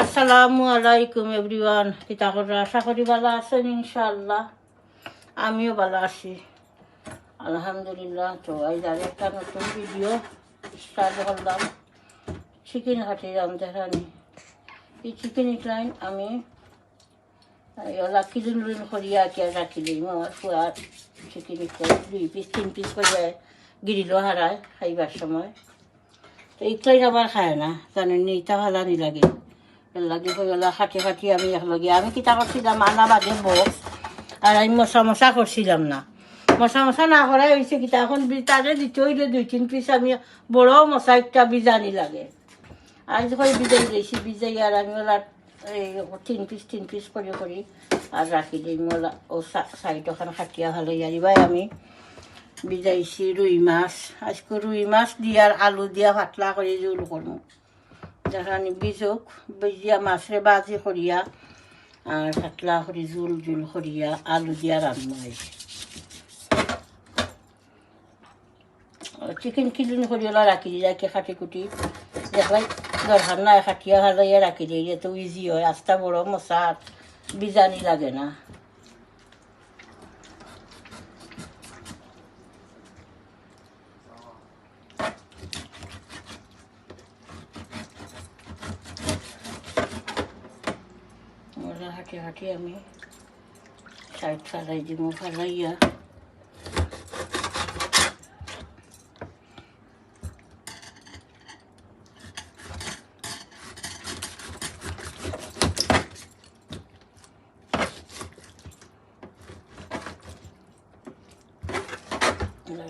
আসসালামু আলাইকুম এভরিওয়ান। কিতা করে আশা করি ভালো আছেন ইনশাআল্লাহ। আমিও ভালো আছি আলহামদুলিল্লাহ। তো আজ আর একটা নতুন ভিডিও স্টার্ট করলাম। চিকেন কাটি রান্ধেরানি। এই চিকেন ইকলাইন আমি ওলা কিলুন লুন করিয়া কে রাখি দিই। আমার পুয়ার চিকেন ইকলাইন 2 পিস 3 পিস করে গিরিলো হারায় খাইবার সময়। তো ইকলাইন আবার খায় না, জানেন নি, ইটা ভালো নি লাগে। লাগে হইলা খাটি আমি একলগে আমি কিতা করছিলাম আনা বাদে বক্স, আর আমি মশা করছিলাম না। মশা না করাই হয়েছে কিতা, এখন তারে দিতে হইলে 2-3 পিস আমি বড় মশা একটা বিজানি লাগে। আর যখন বিজাই দিয়েছি বিজাই আর আমি ওলা 3 পিস করি আর রাখি দিই। ওলা ও সাইড ওখানে খাটিয়া ভালো ইয়ারিবাই আমি বিজাইছি রুই মাছ। আজকে রুই মাছ দিয়ে আর আলু দিয়া পাতলা করে জোল করবো। যেখানে বীজক বেজিয়া মাছরে বাজি করিয়া আর পাতলা করে জোল করিয়া আলু দিয়া রান্না হয়েছে। চিকেন কিলুন করিয়া রাখি দিয়ে রাখি খাটি কুটি দেখলাই দরকার নাই, খাটিয়া হাজাইয়া রাখি দিয়ে এত ইজি হয়। আস্তা বড় মশা বিজানি লাগে না। হাঁটি আমি সাইড ফালাই দিব, ফালাইয়া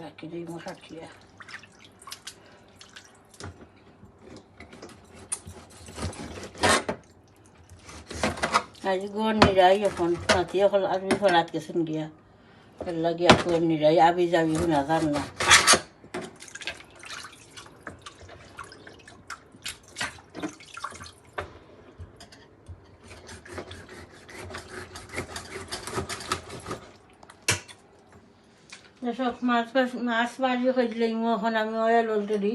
রাখি দিব হাঁটিয়া। আজ গোর নিরাই এখন নাতি এখন আবি ফলাত গেছেন গিয়া লাগিয়া গোর নিরাই আবি যাবি শুনা যান না। সব মাছ বাড়ি হইলে এখন আমি অয়েল অলরেডি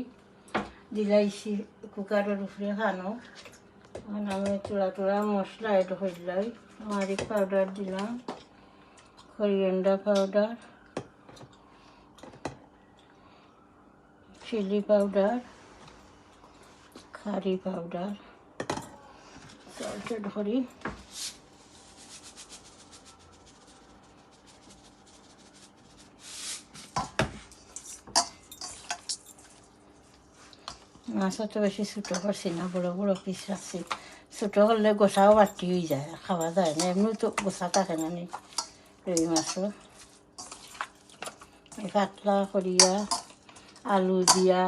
দিলাইছি কুকারের উপরে খানো। এখন আমি তোলা মশলা এড হইলাই, মারিক পাউডার দিলাম, coriander powder, chilli powder, curry powder, salted করি। মাছও তো বেশি ছোটো করছি না, বড় বড় পিস রাখছি। ছোটো করলে গোসাও বাড়তি হয়ে যায়, খাওয়া যায় না। এমনি তো গোসা থাকে না নি রুই মাছও। পাতলা করিয়া আলু দিয়া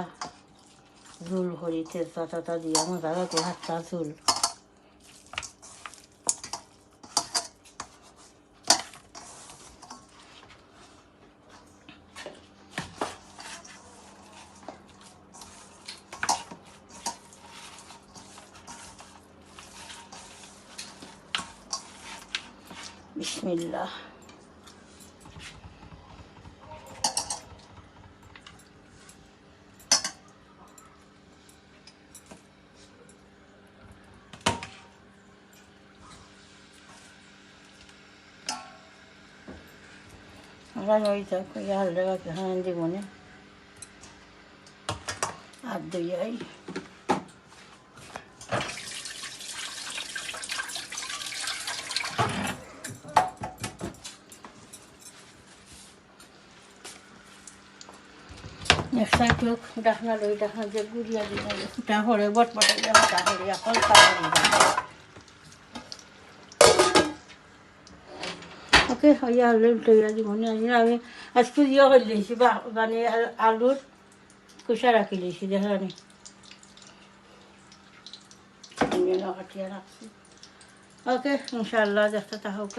ঝোল করি, তেজপাতা দিয়া মজা লাগে হাতটা ঝোল। বিসমিল্লাহ। ওইটা কইয়া হালদা বাকি হান দিব না আর দইয়াই। নেক্সট লোক ডাকনা লই ডাকনা যে গুড়িয়া দিব ফুটা করে বটবটে ফুটা করিয়া হালকা ওকে হইয়া আলু তৈরি দিব না। আমি আজকে ইয়ে করে দিয়েছি মানে আলুর কুসা রাখি দিয়েছি দেখানি কাটিয়া রাখছি। ওকে ইনশাআল্লাহ দেখতে থাকুক।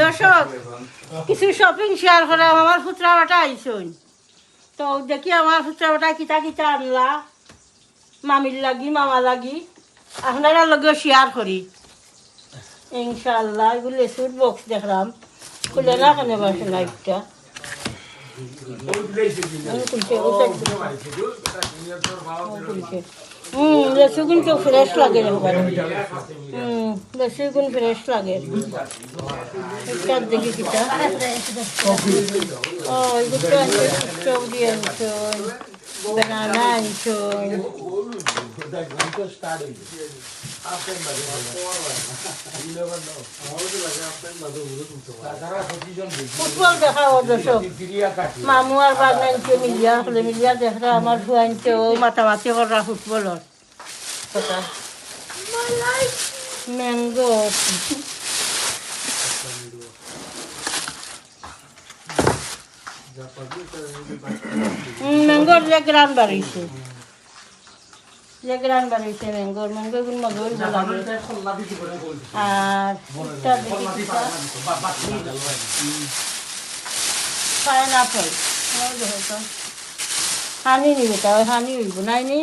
দর্শক কিছু শপিং শেয়ার করে আমার ফুচরা বাটা আইসুন। তো দেখি আমার ফুচরা বাটা কিতা আনলা মামির লাগি মামা লাগি আপনারা লগে শেয়ার করি ইনশাআল্লাহ। এগুলো লেসুর বক্স দেখলাম খুলে না কেন বাসে লাইটটা বেশি গুণ কেউ ফ্রেশ লাগে বেশি গুণ ফ্রেশ লাগে এটার দেখি কিটা ও এগুলো আনছে স্ট্রবেরি আনছে banana আনছে ফুটবল দেখা দর্শক মামু আর বাগনা আনছে মিলিয়া হলে মিলিয়া দেখা আমার ভুয়া আনছে ও মাতামাতি করা ফুটবলের কথা ম্যাঙ্গো ম্যাঙ্গোর যে গ্রান বাড়িয়েছে ম্যাঙ্গোর গুণ মজুর আর পাইনাপল হানি নিবে তা হানি হইব নাই নি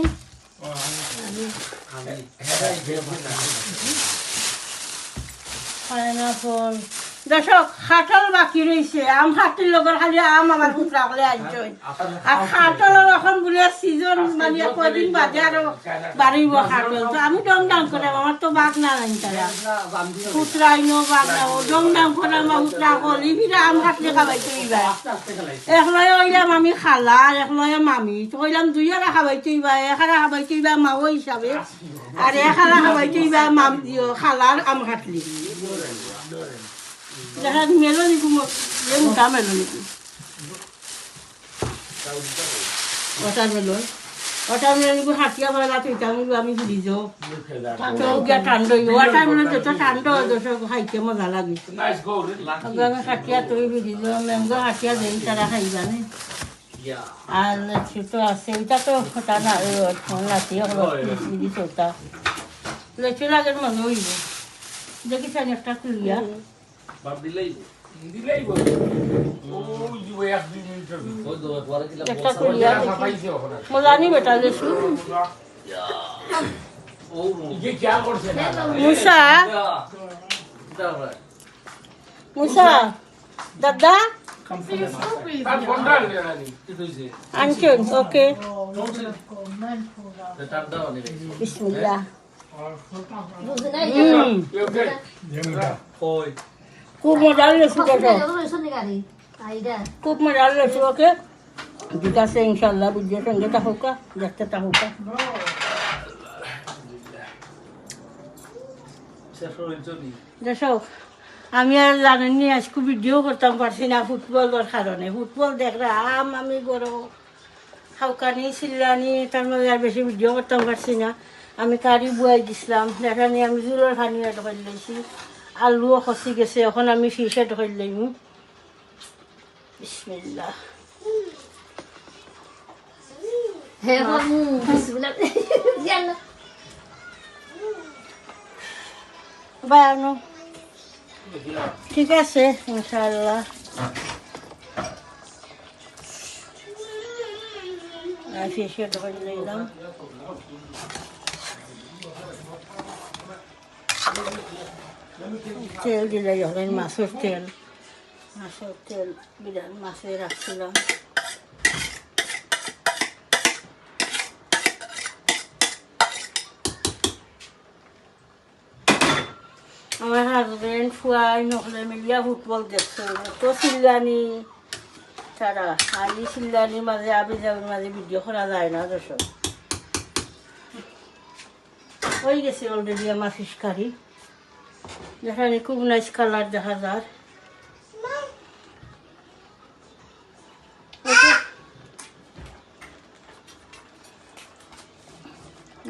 পাইনাপল দর্শক খাটল বাকি রয়েছে আম খাটির লগর খালি আম আমার পুত্রা বলে আনছেন আর খাটলের এখন বলে সিজন মানে কদিন বাদে আরো বাড়িব খাটল তো আমি দম দাম করে আমার তো বাঘ না নাই তারা পুত্রা আইনো বাঘ না দম দাম করে আমার পুত্রা কলি ফিরে আম খাটলে খাবাইতে ইবা একলয়ে হইলাম আমি খালা আর একলয়ে মামি তো হইলাম দুইয়ারা খাবাইতে ইবা এখানে খাবাইতে ইবা মাও হিসাবে আর এখানে খাবাইতে ইবা মাম খালার আম খাটলি দেখা মেলনি মোটা মেলনি ওয়াটারমেলন হাতিয়া বেলা তুইতাম আমি ঘুরি যাও ঠান্ডা ওয়াটারমেলন যত ঠান্ডা দর্শক খাইতে মজা লাগে আমি হাতিয়া তুই ঘুরি যাও ম্যাঙ্গো হাতিয়া দেই তারা খাইবানে আর লেচু আছে ওইটা তো খোটা না নাতি দিদি চোটা লেচু লাগের মনে হইব দেখি চাই একটা কুলিয়া একটা কুলিয়া মজা নি বেটা লেচু মুসা মুসা দাদা আনছেন ওকে বিসমিল্লাহ খুব মজা লেচু খুব মজা লেচু ওকে ঠিক আছে ইনশাল্লাহ বুঝিয়ে সঙ্গে থাকুকা দেখতে থাকুকা দর্শক আমি আর জানেননি আজকে ভিডিও করতাম পারছি না ফুটবলের কারণে ফুটবল দেখলাম আমি বড় হাউকানি চিল্লানি তার মধ্যে আর বেশি ভিডিও করতাম পারছি না আমি কারি বুয়াই দিছিলাম দেখানি আমি জোরের পানি এড করে লাইছি আলুও খসি গেছে এখন আমি ফিশ এড করে লাইম বিসমিল্লাহ বায়ানো ঠিক আছে ইনশাআল্লাহ ফিশ এড করে লাইলাম তেল দিলে যখন মাছের তেল বিরাট মাছে রাখছিলাম আমার হাজবেন্ড ফুয়াই নহলে মিলিয়া ফুটবল দেখছে তো চিল্লানি তারা আলি চিল্লানির মাঝে আবি যাবির মাঝে ভিডিও করা যায় না দর্শক হয়ে গেছে অলরেডি আমার ফিশ কারি যেখানে খুব নাইস কালার দেখা যায়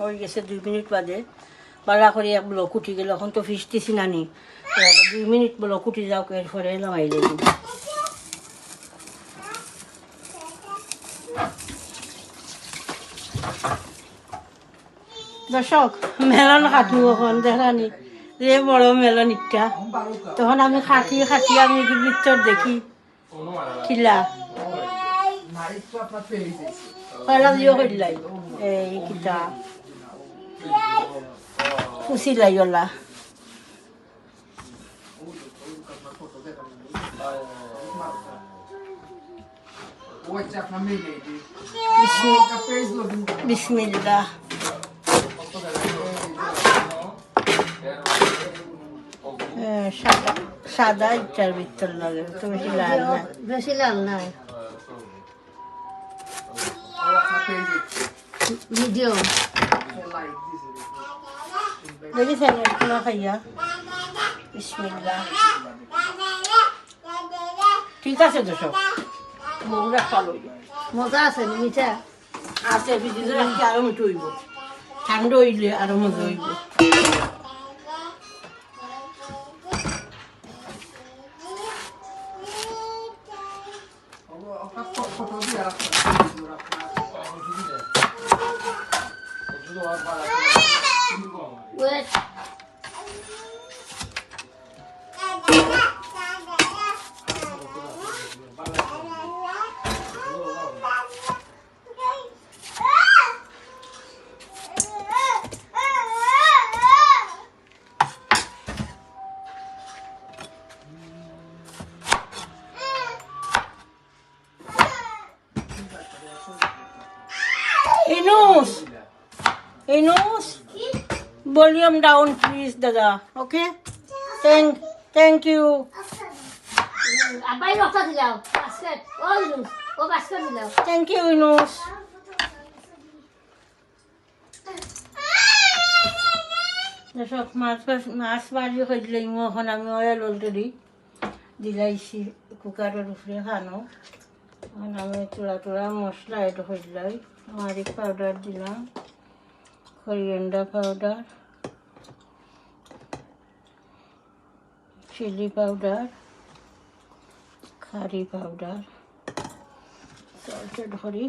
হয়ে গেছে 2 মিনিট বাদে বালা করে এক ব্লক উঠি গেল এখন তো ফিশ দিছি নানি 2 মিনিট ব্লক উঠি যাও এরপরে নামাই দেব দর্শক মেলন কাটু এখন দেখানি যে বড় মেলন ইটা তখন আমি খাটি আমি ভিতর দেখি খিলা পয়লা দিও হইলাই এই কিটা খুশি লাইলা বিসমিল্লাহ। সাদা সাদা ইটার ভিতর লাগে, তো বেশি লাল না। বেশি লাল নাই, মিডিয়াম। দেখি স্যার খোলা খাইয়া। বিসমিল্লাহ। ঠিক আছে তো সব বউরা ভালো মজা আছে মিঠা আছে, ফ্রিজে রাখি আরো মিঠু হইব, ঠান্ডা হইলে আরো মজা হইব। Wait Inus, Inus, volume down please, Dada. Okay? Thank you. আব্বাই রক্ত দিলাও বাস্কেট, ও ইনুস ও বাস্কেট দিলাও। Thank you, Inus. দর্শক মাছ বাড়ি হইলে এখন আমি অয়েল অলরেডি দিলাইছি কুকারের উপরে খানো। এখন আমি তোরা মশলা এটা হইলাই, মারিক পাউডার দিলাম, coriander powder, chilli powder, curry powder, salted হরি,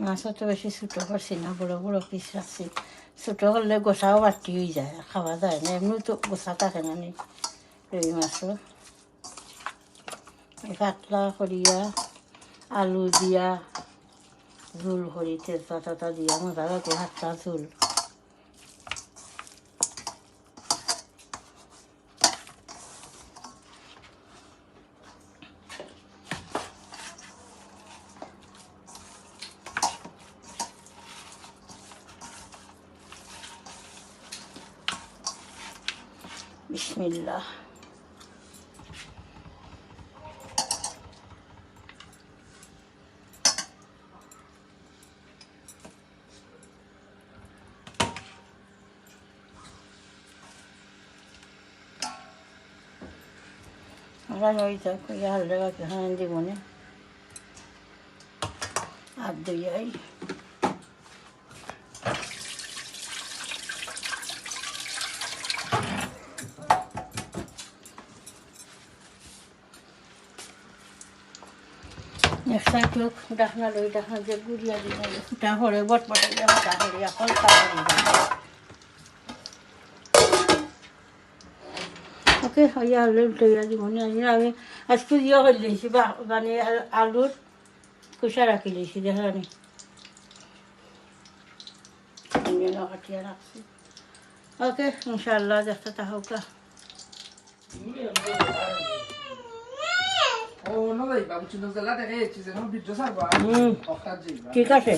মাছও তো বেশি ছোটো করছি না, বড় বড় পিস রাখছি। ছোটো হলে গোসাও বাটি হয়ে যায়, খাওয়া যায় না, এমনি তো গোসা থাকে না নি রুই মাছও। পাতলা করিয়া আলু দিয়া ঝোল করি, তেজপাতা দিয়া মজা লাগে হাতটা ঝোল। বিসমিল্লাহ। Ahora ahorita ya le va a quedar en limón. Abdo ya ahí. Next time ডাকনা লই ডাকনা যে গুড়িয়া দিলাম ফুটা হরে বটবটে যাবে তাহলে এখন ওকে হইয়া আলু তৈরি দিব আমি আজকে ইয়ে করে দিয়েছি মানে আলুর কুসা রাখি দিয়েছি দেখানি কাটিয়া রাখছি। ওকে ইনশাল্লাহ দেখতে থাকুকা। ঠিক আছে,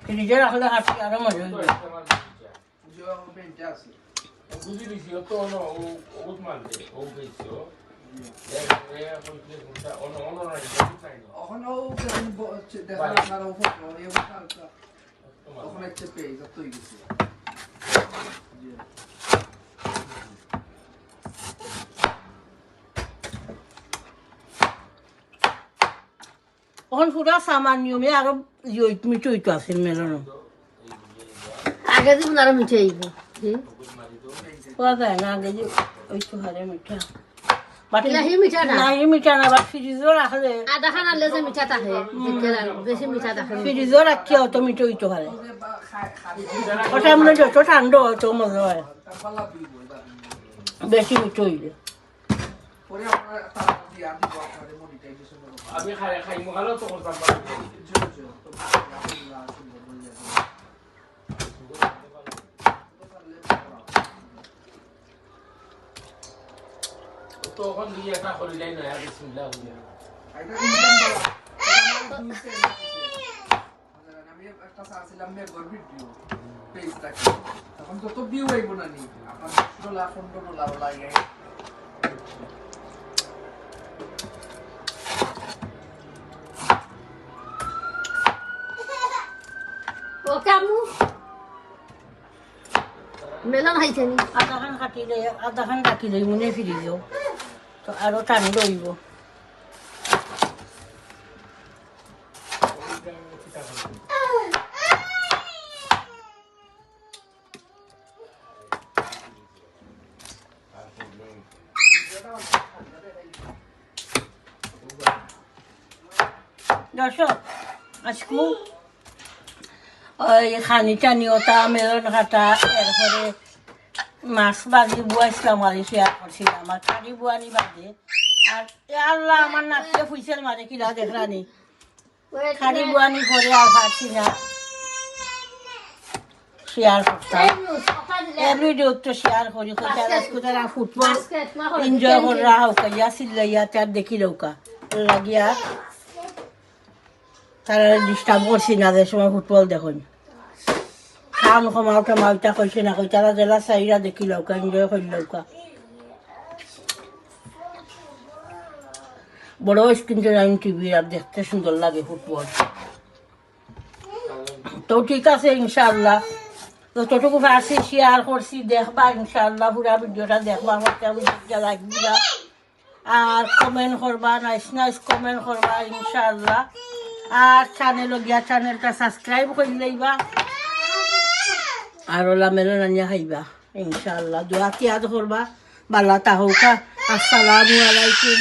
ফ্রিজে রাখলে হাঁটতে আরো মজা হইবে। এখন পুরা সামান নিয়মে আরো মিঠু হইতো আছিল মেলানো আগে দিন আরো মিঠে আইব পাওয়া যায় না আগে যে ওই তো হারে মিঠা লাহি মিঠা না নাই মিঠা না বা ফ্রিজও রাখলে আদা খান আনলে যে মিঠা থাকে বেশি মিঠা থাকে ফ্রিজও রাখি অত মিঠু হইতো হারে ওটা মানে যত ঠান্ডা অত মজা হয় বেশি মিঠু হইলে। আমি খাই মহালো তো করতাম তখন দিয়ে একটা করিলাই না আর বিসমিল্লাহ হইয়া আমি একটা চাচ্ছিলাম মেঘর ভিডিও পেজটাকে তখন তো ভিউ হইব না নি আপনার $15 লাগে ও কামু মেলন হাইছে নি আধাখান কাটিলে আধাখান রাখিলে মনে ফিরি যাও তো আরো টানি রইব দর্শক আজকু ওই খানি টানি ওটা মেলন কাটা এরপরে মাছ বাজি বুয়াইছিলাম আর শেয়ার করছিলাম আর কারি বুয়ানি বাজে আর আল্লাহ আমার নাচতে ফুইসেল মারে কিলা দেখলানি খালি বুয়ানি করে আর পারছি না শেয়ার করতাম এভরিডে তো শেয়ার করি কোথায় ফুটবল এনজয় করা হোকা ইয়া সিল্লাইয়া তার দেখি লৌকা লাগিয়া তারা ডিস্টার্ব করছি না যে সময় ফুটবল দেখুন খাম কমাওটা মাউটা কইছে না কই তারা জেলা চাইরা দেখি লৌকা এনজয় করি লৌকা বড় স্ক্রিনতে আমি টিভি আর দেখতে সুন্দর লাগে ফুটবল তো ঠিক আছে ইনশাআল্লাহ যতটুকু পারছি শেয়ার করছি দেখবা ইনশাআল্লাহ পুরা ভিডিওটা দেখবা ভিডিওটা লাইক দিবা আর কমেন্ট করবা নাইস নাইস কমেন্ট করবা ইনশাআল্লাহ আর চ্যানেলটা সাবস্ক্রাইব করে লইবা আর ওলা মেলন আনিয়া খাইবা ইনশাআল্লাহ দোয়া তিয়াদ করবা বালা তাহৌকা আসসালামু আলাইকুম